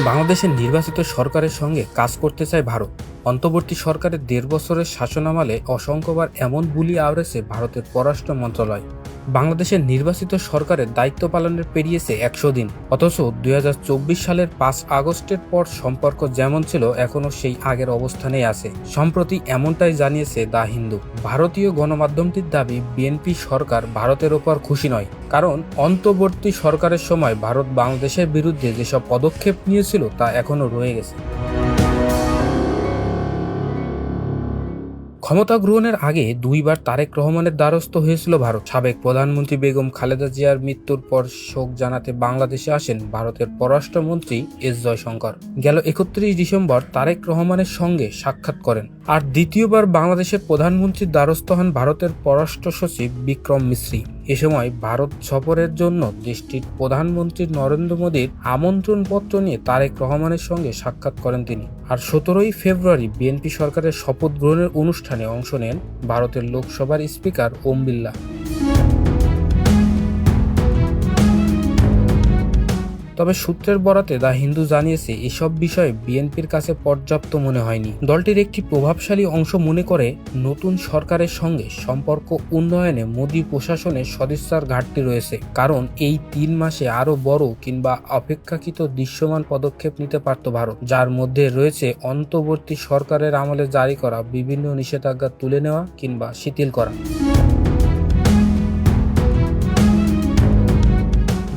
বাংলাদেশের নির্বাচিত সরকারের সঙ্গে কাজ করতে চায় ভারত। অন্তর্বর্তী সরকারের ১.৫ বছরের শাসনামলে অসংখ্যবার এমন বুলি আওড়েছে ভারতের পররাষ্ট্র মন্ত্রণালয়। বাংলাদেশের নির্বাচিত সরকারের দায়িত্ব পালনের পেরিয়েছে ১০০ দিন, অথচ ২০২৪ সালের ৫ আগস্টের পর সম্পর্ক যেমন ছিল এখনও সেই আগের অবস্থানেই আছে। সম্প্রতি এমনটাই জানিয়েছে দ্য হিন্দু। ভারতীয় গণমাধ্যমটির দাবি, বিএনপি সরকার ভারতের ওপর খুশি নয়, কারণ অন্তর্বর্তী সরকারের সময় ভারত বাংলাদেশের বিরুদ্ধে যেসব পদক্ষেপ নিয়েছিল তা এখনও রয়ে গেছে। ক্ষমতা গ্রহণের আগে দুইবার তারেক রহমানের দ্বারস্থ হয়েছিল ভারত। সাবেক প্রধানমন্ত্রী বেগম খালেদা জিয়ার মৃত্যুর পর শোক জানাতে বাংলাদেশে আসেন ভারতের পররাষ্ট্রমন্ত্রী এস জয়শঙ্কর। গেল ৩১ ডিসেম্বর তারেক রহমানের সঙ্গে সাক্ষাৎ করেন। আর দ্বিতীয়বার বাংলাদেশের প্রধানমন্ত্রীর দ্বারস্থ হন ভারতের পররাষ্ট্র সচিব বিক্রম মিশ্রি। এ সময় ভারত সফরের জন্য দেশটির প্রধানমন্ত্রী নরেন্দ্র মোদীর আমন্ত্রণপত্র নিয়ে তারেক রহমানের সঙ্গে সাক্ষাৎ করেন তিনি। আর ১৭ ফেব্রুয়ারি বিএনপি সরকারের শপথ গ্রহণের অনুষ্ঠানে অংশ নেন ভারতের লোকসভার স্পিকার ওম বিড়লা। তবে সূত্রের বরাতে দ্য হিন্দু জানিয়েছে, এসব বিষয়ে বিএনপির কাছে পর্যাপ্ত মনে হয়নি। দলটির একটি প্রভাবশালী অংশ মনে করে, নতুন সরকারের সঙ্গে সম্পর্ক উন্নয়নে মোদী প্রশাসনের সদিচ্ছার ঘাটতি রয়েছে, কারণ এই ৩ মাসে আরও বড় কিংবা অপেক্ষাকৃত দৃশ্যমান পদক্ষেপ নিতে পারত ভারত, যার মধ্যে রয়েছে অন্তর্বর্তী সরকারের আমলে জারি করা বিভিন্ন নিষেধাজ্ঞা তুলে নেওয়া কিংবা শিথিল করা।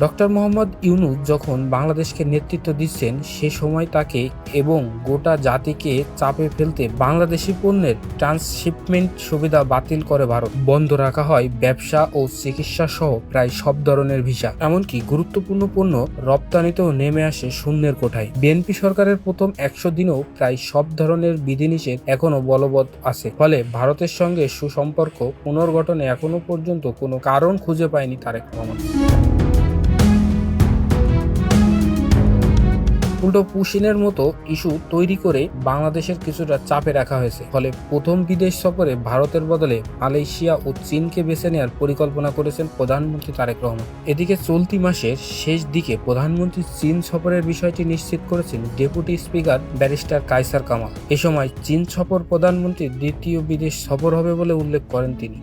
ডক্টর মোহাম্মদ ইউনূস যখন বাংলাদেশকে নেতৃত্ব দিচ্ছেন, সে সময় তাকে এবং গোটা জাতিকে চাপে ফেলতে বাংলাদেশি পণ্যের ট্রান্সশিপমেন্ট সুবিধা বাতিল করে ভারত। বন্ধ রাখা হয় ব্যবসা ও চিকিৎসা সহ প্রায় সব ধরনের ভিসা। এমনকি গুরুত্বপূর্ণ পণ্য রপ্তানিতেও নেমে আসে শূন্যের কোঠায়। বিএনপি সরকারের প্রথম ১০০ দিনেও প্রায় সব ধরনের বিধিনিষেধ এখনও বলবৎ আছে। ফলে ভারতের সঙ্গে সুসম্পর্ক পুনর্গঠনে এখনও পর্যন্ত কোনো কারণ খুঁজে পায়নি তারেক রহমান। উল্টো পুশিনের মতো ইস্যু তৈরি করে বাংলাদেশের কিছুটা চাপে রাখা হয়েছে। ফলে প্রথম বিদেশ সফরে ভারতের বদলে মালয়েশিয়া ও চীনকে বেছে নেওয়ার পরিকল্পনা করেছেন প্রধানমন্ত্রী তারেক রহমান। এদিকে চলতি মাসের শেষ দিকে প্রধানমন্ত্রী চীন সফরের বিষয়টি নিশ্চিত করেছেন deputy speaker barrister Kaiser Kamal. এ সময় চীন সফর প্রধানমন্ত্রীর দ্বিতীয় বিদেশ সফর হবে বলে উল্লেখ করেন তিনি।